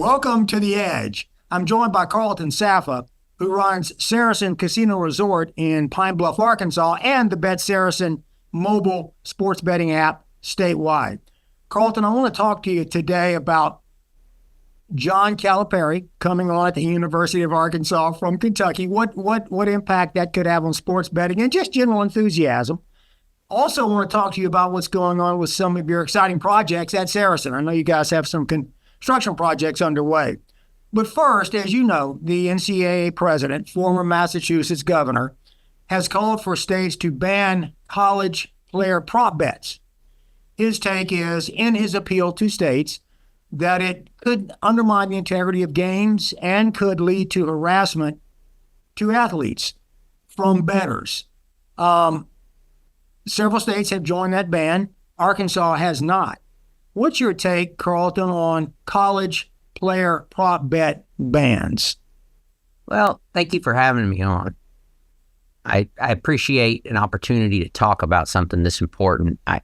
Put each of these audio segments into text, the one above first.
Welcome to The Edge. I'm joined by Carlton Saffa, who runs Saracen Casino Resort in Pine Bluff, Arkansas, and the Bet Saracen mobile sports betting app statewide. Carlton, I want to talk to you today about John Calipari coming on at the University of Arkansas from Kentucky. What impact that could have on sports betting and just general enthusiasm. Also, I want to talk to you about what's going on with some of your exciting projects at Saracen. I know you guys have some construction projects underway. But first, as you know, the NCAA president, former Massachusetts governor, has called for states to ban college player prop bets. His take is, in his appeal to states, that it could undermine the integrity of games and could lead to harassment to athletes from bettors. Several states have joined that ban. Arkansas has not. What's your take, Carlton, on college player prop bet bans? Well, thank you for having me on. I appreciate an opportunity to talk about something this important. I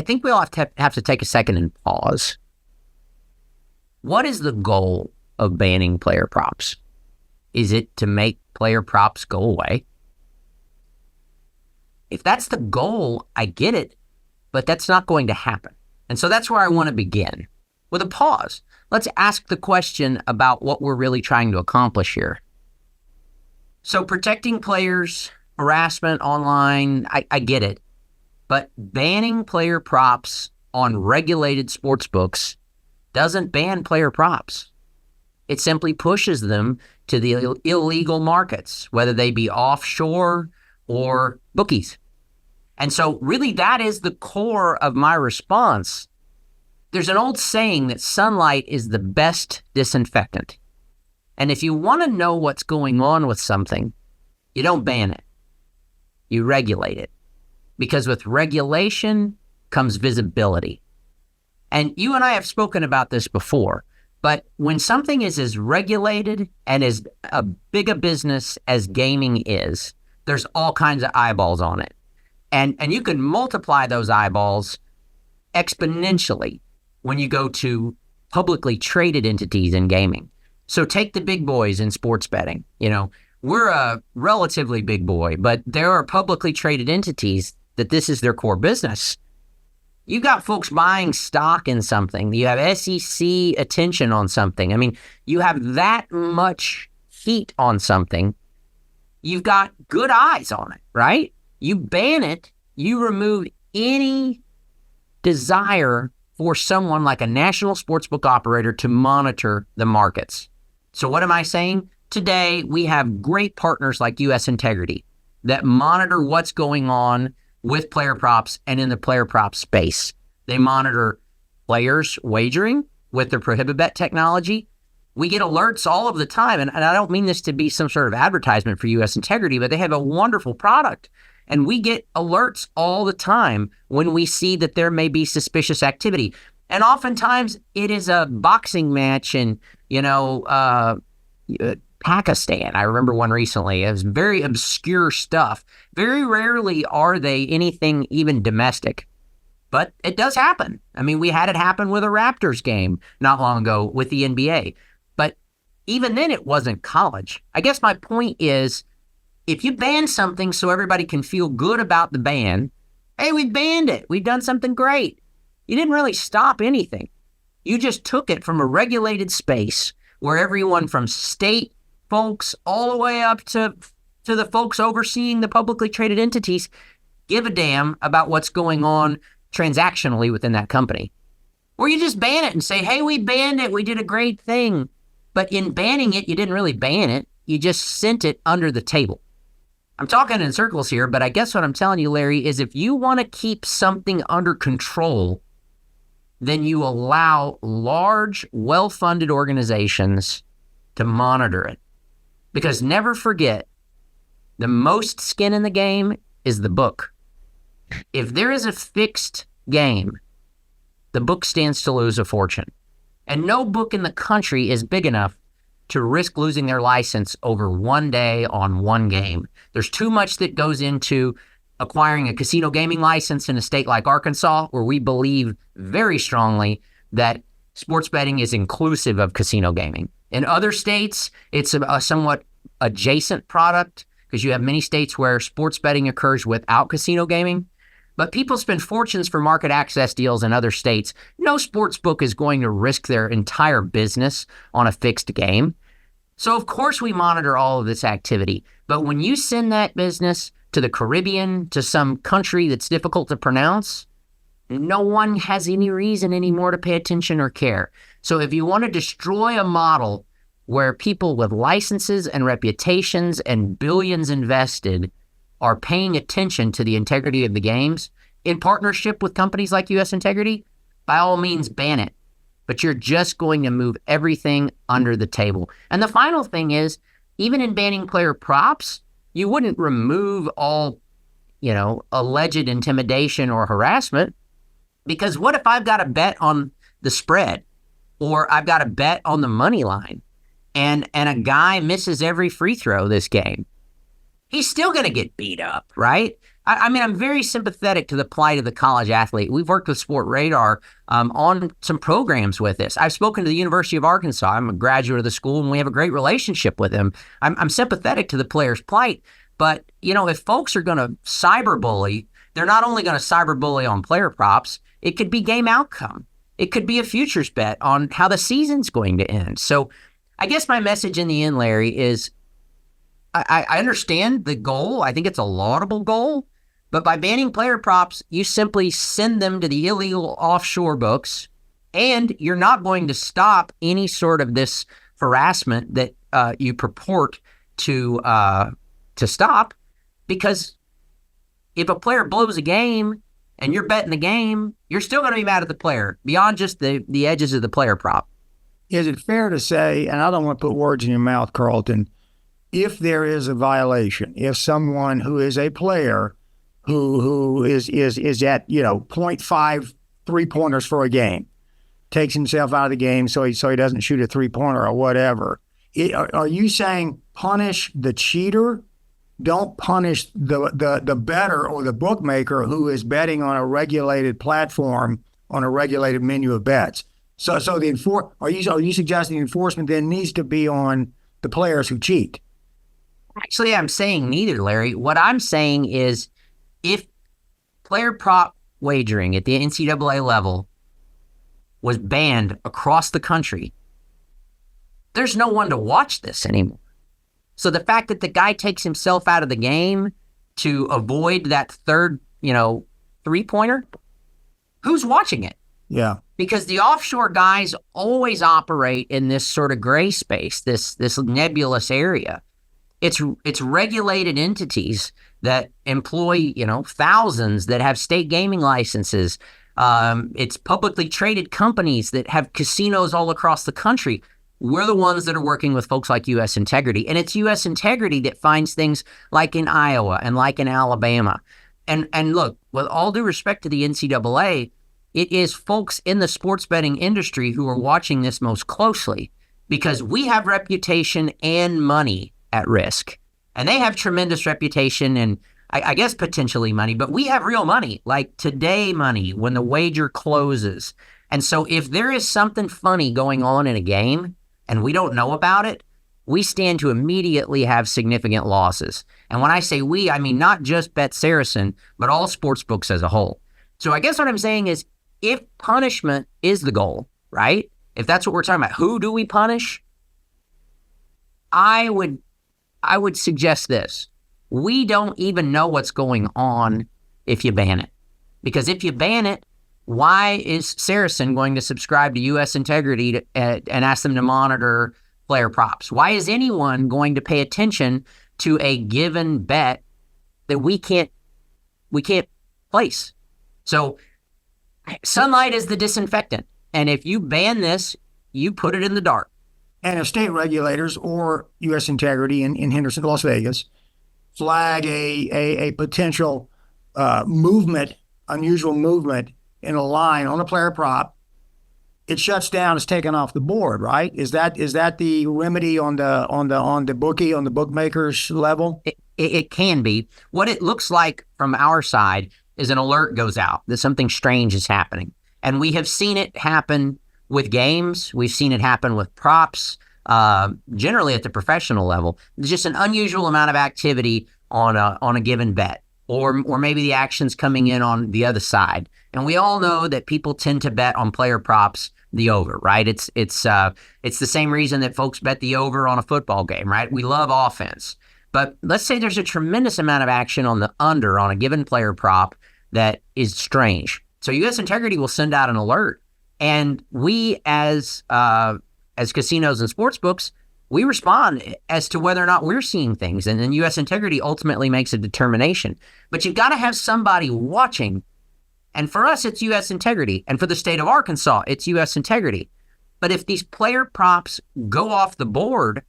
think we all have to take a second and pause. What is the goal of banning player props? Is it to make player props go away? If that's the goal, I get it, but that's not going to happen. And so that's where I want to begin. With a pause, let's ask the question about what we're really trying to accomplish here. So protecting players, harassment online, I get it. But banning player props on regulated sports books doesn't ban player props. It simply pushes them to the illegal markets, whether they be offshore or bookies. And so really that is the core of my response. There's an old saying that sunlight is the best disinfectant. And if you want to know what's going on with something, you don't ban it. You regulate it. Because with regulation comes visibility. And you and I have spoken about this before, but when something is as regulated and as big a business as gaming is, there's all kinds of eyeballs on it. And you can multiply those eyeballs exponentially when you go to publicly traded entities in gaming. So take the big boys in sports betting. You know, we're a relatively big boy, but there are publicly traded entities that this is their core business. You got folks buying stock in something. You have SEC attention on something. I mean, you have that much heat on something. You've got good eyes on it, right? You ban it, you remove any desire for someone like a national sportsbook operator to monitor the markets. So what am I saying? Today, we have great partners like US Integrity that monitor what's going on with player props and in the player prop space. They monitor players wagering with their Prohibit technology. We get alerts all of the time, and I don't mean this to be some sort of advertisement for US Integrity, but they have a wonderful product. And we get alerts all the time when we see that there may be suspicious activity. And oftentimes it is a boxing match in, Pakistan. I remember one recently. It was very obscure stuff. Very rarely are they anything even domestic. But it does happen. I mean, we had it happen with a Raptors game not long ago with the NBA. But even then, it wasn't college. I guess my point is, if you ban something so everybody can feel good about the ban, hey, we banned it. We've done something great. You didn't really stop anything. You just took it from a regulated space where everyone from state folks all the way up to the folks overseeing the publicly traded entities give a damn about what's going on transactionally within that company. Or you just ban it and say, hey, we banned it. We did a great thing. But in banning it, you didn't really ban it. You just sent it under the table. I'm talking in circles here, but I guess what I'm telling you, Larry, is if you want to keep something under control, then you allow large, well-funded organizations to monitor it. Because never forget, the most skin in the game is the book. If there is a fixed game, the book stands to lose a fortune. And no book in the country is big enough to risk losing their license over one day on one game. There's too much that goes into acquiring a casino gaming license in a state like Arkansas, where we believe very strongly that sports betting is inclusive of casino gaming. In other states, it's a somewhat adjacent product because you have many states where sports betting occurs without casino gaming. But people spend fortunes for market access deals in other states. No sports book is going to risk their entire business on a fixed game. So, of course, we monitor all of this activity. But when you send that business to the Caribbean, to some country that's difficult to pronounce, no one has any reason anymore to pay attention or care. So if you want to destroy a model where people with licenses and reputations and billions invested are paying attention to the integrity of the games in partnership with companies like US Integrity, by all means ban it. But you're just going to move everything under the table. And the final thing is, even in banning player props, you wouldn't remove all, alleged intimidation or harassment. Because what if I've got a bet on the spread, or I've got a bet on the money line, and a guy misses every free throw this game? He's still going to get beat up, right? I mean, I'm very sympathetic to the plight of the college athlete. We've worked with Sport Radar on some programs with this. I've spoken to the University of Arkansas. I'm a graduate of the school, and we have a great relationship with them. I'm sympathetic to the player's plight. But, if folks are going to cyberbully, they're not only going to cyberbully on player props, it could be game outcome. It could be a futures bet on how the season's going to end. So I guess my message in the end, Larry, is I understand the goal. I think it's a laudable goal. But by banning player props, you simply send them to the illegal offshore books, and you're not going to stop any sort of this harassment that you purport to stop. Because if a player blows a game and you're betting the game, you're still going to be mad at the player beyond just the edges of the player prop. Is it fair to say, and I don't want to put words in your mouth, Carlton, if there is a violation, if someone who is a player who is at, 0.5 3-pointers for a game, takes himself out of the game so he doesn't shoot a 3-pointer or whatever, are you saying punish the cheater? Don't punish the bettor or the bookmaker who is betting on a regulated platform on a regulated menu of bets. So are you suggesting enforcement then needs to be on the players who cheat? Actually, I'm saying neither, Larry. What I'm saying is if player prop wagering at the NCAA level was banned across the country, there's no one to watch this anymore. So the fact that the guy takes himself out of the game to avoid that third, 3-pointer, who's watching it? Yeah. Because the offshore guys always operate in this sort of gray space, this nebulous area. It's regulated entities that employ, thousands that have state gaming licenses. It's publicly traded companies that have casinos all across the country. We're the ones that are working with folks like US Integrity. And it's US Integrity that finds things like in Iowa and like in Alabama. And look, with all due respect to the NCAA, it is folks in the sports betting industry who are watching this most closely because we have reputation and money at risk. And they have tremendous reputation and I guess potentially money, but we have real money, like today money when the wager closes. And so if there is something funny going on in a game, and we don't know about it, we stand to immediately have significant losses. And when I say we, I mean not just Bet Saracen, but all sports books as a whole. So I guess what I'm saying is if punishment is the goal, right? If that's what we're talking about, who do we punish? I would suggest this. We don't even know what's going on if you ban it. Because if you ban it, why is Saracen going to subscribe to US Integrity and ask them to monitor player props? Why is anyone going to pay attention to a given bet that we can't place? So sunlight is the disinfectant. And if you ban this, you put it in the dark. And if state regulators or US Integrity in Henderson, Las Vegas, flag a potential unusual movement in a line on a player prop, it shuts down, it's taken off the board, right? Is that the remedy on the bookie, on the bookmakers level? It can be. What it looks like from our side is an alert goes out that something strange is happening. And we have seen it happen with games. We've seen it happen with props, generally at the professional level. There's just an unusual amount of activity on a given bet, or maybe the action's coming in on the other side. And we all know that people tend to bet on player props the over, right? It's the same reason that folks bet the over on a football game, right? We love offense. But let's say there's a tremendous amount of action on the under on a given player prop that is strange. So U.S. Integrity will send out an alert, and we as casinos and sports books, we respond as to whether or not we're seeing things, and then U.S. Integrity ultimately makes a determination. But you've got to have somebody watching, and for us, it's U.S. Integrity, and for the state of Arkansas, it's U.S. Integrity. But if these player props go off the board,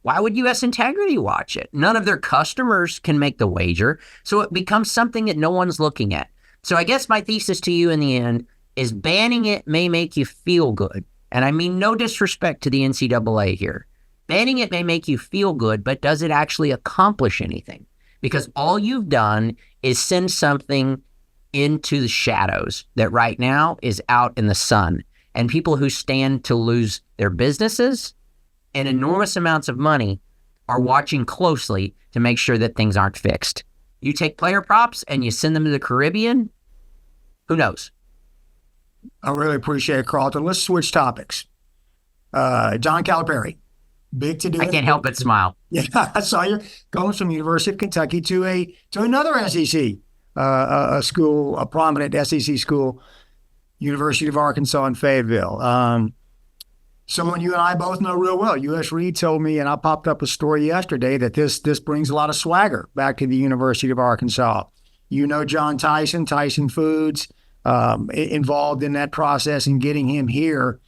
why would U.S. Integrity watch it? None of their customers can make the wager, so it becomes something that no one's looking at. So I guess my thesis to you in the end is banning it may make you feel good. And I mean no disrespect to the NCAA here. Banning it may make you feel good, but does it actually accomplish anything? Because all you've done is send something into the shadows that right now is out in the sun. And people who stand to lose their businesses and enormous amounts of money are watching closely to make sure that things aren't fixed. You take player props and you send them to the Caribbean, who knows? I really appreciate it, Carlton. Let's switch topics. John Calipari, big to do. I can't help but smile. Yeah, I saw you going from University of Kentucky to another SEC school, a prominent SEC school, University of Arkansas in Fayetteville. Someone you and I both know real well. U.S. Reed told me, and I popped up a story yesterday, that this brings a lot of swagger back to the University of Arkansas. You know John Tyson Foods, involved in that process and getting him here.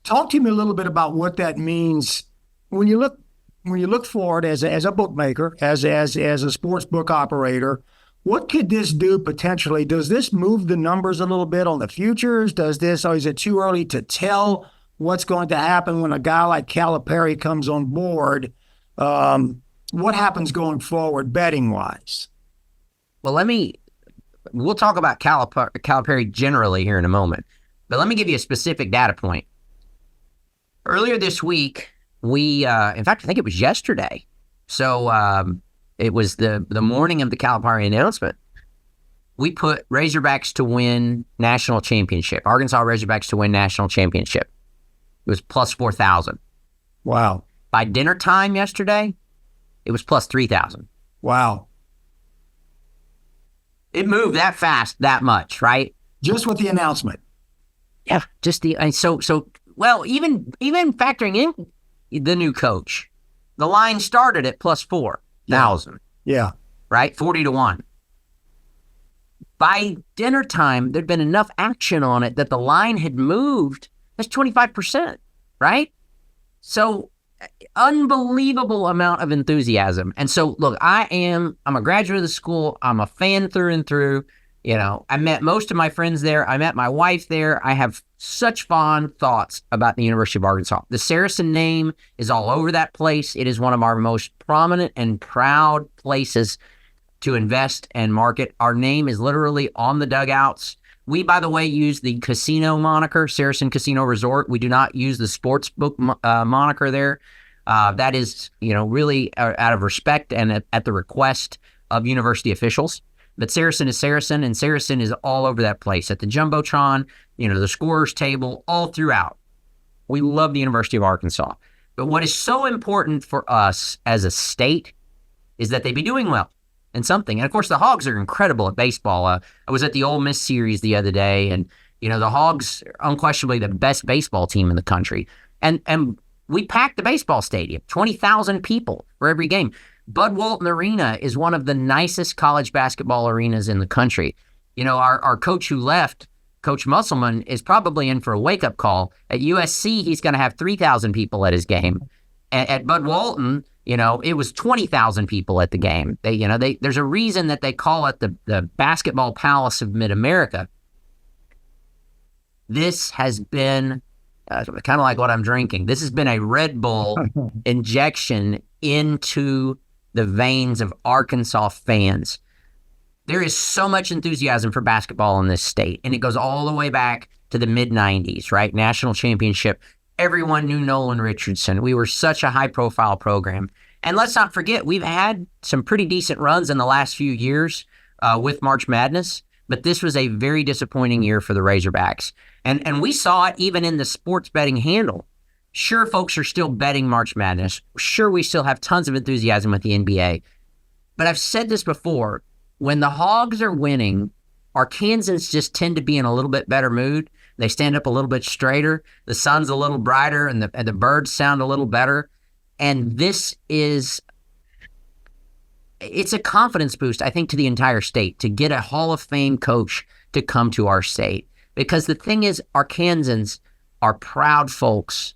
Talk to me a little bit about what that means when you look forward as a bookmaker, as a sports book operator. What could this do potentially? Does this move the numbers a little bit on the futures? Or is it too early to tell what's going to happen when a guy like Calipari comes on board? What happens going forward betting wise? Well, we'll talk about Calipari generally here in a moment, but let me give you a specific data point. Earlier this week, in fact, I think it was yesterday. So it was the morning of the Calipari announcement. We put Razorbacks to win national championship. Arkansas Razorbacks to win national championship. It was plus 4,000. Wow. By dinner time yesterday, it was plus 3,000. Wow. It moved that fast, that much, right? Just with the announcement. Yeah, well, even factoring in the new coach, the line started at plus 4,000. Yeah. Right? 40-1. By dinner time, there'd been enough action on it that the line had moved. That's 25%, right? So unbelievable amount of enthusiasm. And so, look, I'm a graduate of the school. I'm a fan through and through. You know, I met most of my friends there. I met my wife there. I have such fond thoughts about the University of Arkansas. The Saracen name is all over that place. It is one of our most prominent and proud places to invest and market. Our name is literally on the dugouts. We, by the way, use the casino moniker, Saracen Casino Resort. We do not use the sports book moniker there. That is, really out of respect and at the request of university officials. But Saracen is Saracen, and Saracen is all over that place. At the Jumbotron, the scorer's table, all throughout. We love the University of Arkansas. But what is so important for us as a state is that they be doing well in something. And, of course, the Hogs are incredible at baseball. I was at the Ole Miss series the other day, and, the Hogs are unquestionably the best baseball team in the country. And we packed the baseball stadium, 20,000 people for every game. Bud Walton Arena is one of the nicest college basketball arenas in the country. Our coach who left, Coach Musselman, is probably in for a wake-up call. At USC, he's going to have 3,000 people at his game. At Bud Walton, it was 20,000 people at the game. There's a reason that they call it the basketball palace of mid-America. This has been kind of like what I'm drinking. This has been a Red Bull injection into the veins of Arkansas fans. There is so much enthusiasm for basketball in this state, and it goes all the way back to the mid-'90s, right? National championship. Everyone knew Nolan Richardson. We were such a high-profile program. And let's not forget, we've had some pretty decent runs in the last few years with March Madness, but this was a very disappointing year for the Razorbacks. And we saw it even in the sports betting handle. Sure, folks are still betting March Madness. Sure, we still have tons of enthusiasm with the NBA. But I've said this before, when the Hogs are winning, Arkansans just tend to be in a little bit better mood. They stand up a little bit straighter. The sun's a little brighter, and the birds sound a little better. And it's a confidence boost, I think, to the entire state to get a Hall of Fame coach to come to our state. Because the thing is, Arkansans are proud folks,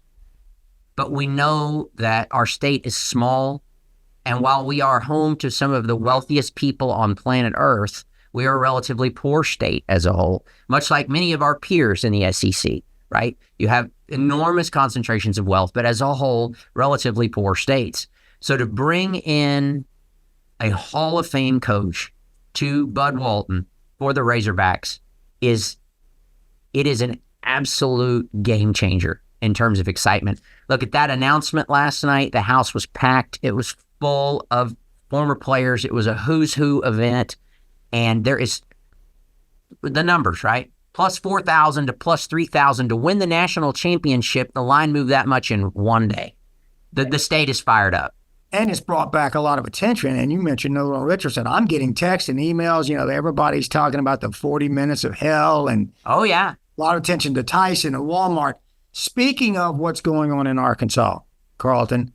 but we know that our state is small. And while we are home to some of the wealthiest people on planet Earth, we are a relatively poor state as a whole, much like many of our peers in the SEC, right? You have enormous concentrations of wealth, but as a whole, relatively poor states. So to bring in a Hall of Fame coach to Bud Walton for the Razorbacks is an absolute game changer in terms of excitement. Look at that announcement last night. The house was packed. It was full of former players. It was a who's who event. And there is the numbers, right? Plus 4,000 to plus 3,000 to win the national championship. The line moved that much in one day. The state is fired up. And it's brought back a lot of attention. And you mentioned Nolan Richardson. I'm getting texts and emails. Everybody's talking about the 40 minutes of hell and oh yeah, a lot of attention to Tyson and Walmart. Speaking of what's going on in Arkansas, Carlton,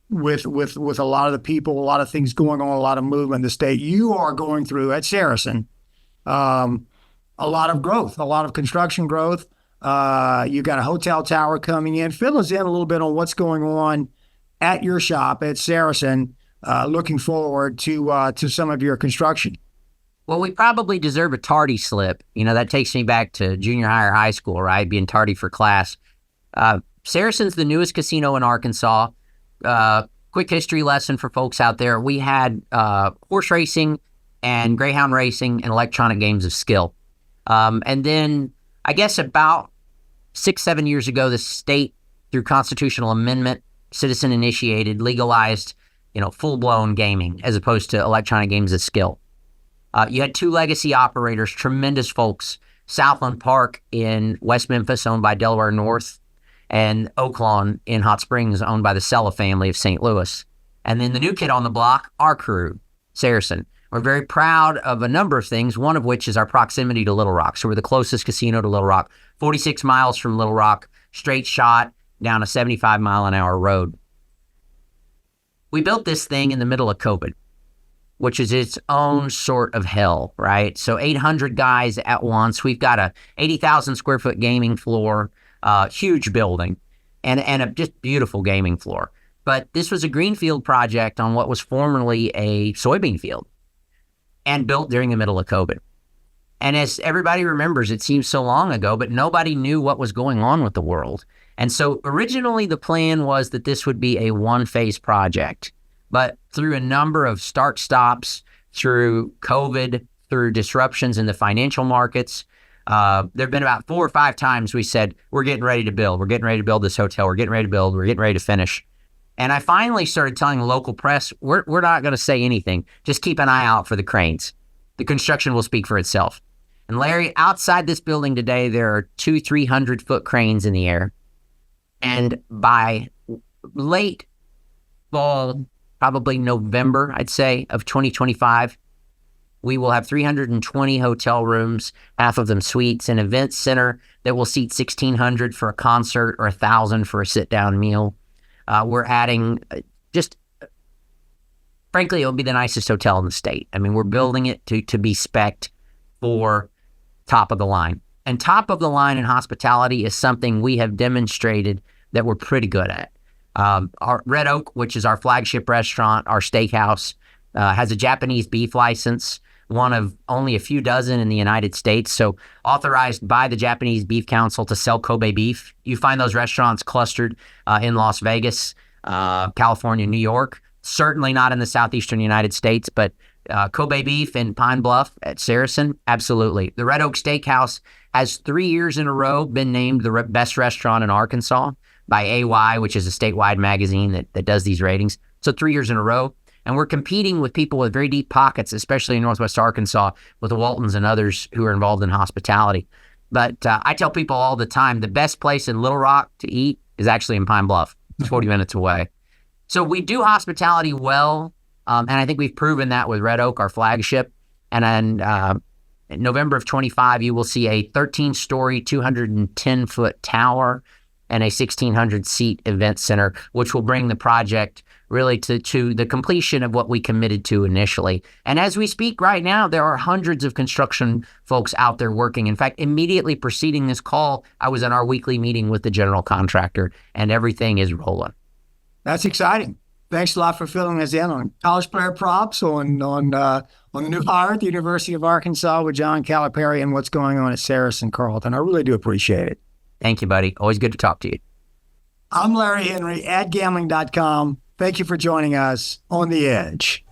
with a lot of the people, a lot of things going on, a lot of movement in the state, you are going through at Saracen a lot of growth, a lot of construction growth. You got a hotel tower coming in. Fill us in a little bit on what's going on at your shop at Saracen. Looking forward to some of your construction. Well, we probably deserve a tardy slip. That takes me back to junior high or high school, right? Being tardy for class. Saracen's the newest casino in Arkansas. Quick history lesson for folks out there. We had horse racing and greyhound racing and electronic games of skill. And then I guess about 6-7 years ago, the state, through constitutional amendment, citizen initiated, legalized, full-blown gaming as opposed to electronic games of skill. You had two legacy operators, tremendous folks, Southland Park in West Memphis, owned by Delaware North, and Oaklawn in Hot Springs, owned by the Sella family of St. Louis. And then the new kid on the block, our crew, Saracen. We're very proud of a number of things, one of which is our proximity to Little Rock. So we're the closest casino to Little Rock, 46 miles from Little Rock, straight shot down a 75-mile-an-hour road. We built this thing in the middle of COVID, which is its own sort of hell, right? So 800 guys at once. We've got a 80,000 square foot gaming floor, huge building, and a just beautiful gaming floor. But this was a greenfield project on what was formerly a soybean field and built during the middle of COVID. And as everybody remembers, it seems so long ago, but nobody knew what was going on with the world. And so originally the plan was that this would be a one-phase project. But through a number of start-stops, through COVID, through disruptions in the financial markets, there have been about 4 or 5 times we said, we're getting ready to build. We're getting ready to build this hotel. We're getting ready to build. We're getting ready to finish. And I finally started telling the local press, we're not going to say anything. Just keep an eye out for the cranes. The construction will speak for itself. And Larry, outside this building today, there are 200-300-foot cranes in the air. And by late fall, probably November, I'd say, of 2025, we will have 320 hotel rooms, half of them suites, an event center that will seat 1,600 for a concert or 1,000 for a sit-down meal. We're adding frankly, it will be the nicest hotel in the state. I mean, we're building it to be spec'd for top of the line. And top of the line in hospitality is something we have demonstrated that we're pretty good at. Our Red Oak, which is our flagship restaurant, our steakhouse, has a Japanese beef license, one of only a few dozen in the United States. So authorized by the Japanese Beef Council to sell Kobe beef. You find those restaurants clustered in Las Vegas, California, New York, certainly not in the southeastern United States, but Kobe beef in Pine Bluff at Saracen, absolutely. The Red Oak Steakhouse has 3 years in a row been named the best restaurant in Arkansas by AY, which is a statewide magazine that does these ratings. So 3 years in a row. And we're competing with people with very deep pockets, especially in Northwest Arkansas, with the Waltons and others who are involved in hospitality. But I tell people all the time, the best place in Little Rock to eat is actually in Pine Bluff. It's 40 minutes away. So we do hospitality well, and I think we've proven that with Red Oak, our flagship. And then in November of 25, you will see a 13-story, 210-foot tower and a 1,600-seat event center, which will bring the project really to the completion of what we committed to initially. And as we speak right now, there are hundreds of construction folks out there working. In fact, immediately preceding this call, I was in our weekly meeting with the general contractor, and everything is rolling. That's exciting. Thanks a lot for filling us in on college player props, on the new hire at the University of Arkansas with John Calipari, and what's going on at Saracen, Carlton. I really do appreciate it. Thank you, buddy. Always good to talk to you. I'm Larry Henry at Gambling.com. Thank you for joining us on The Edge.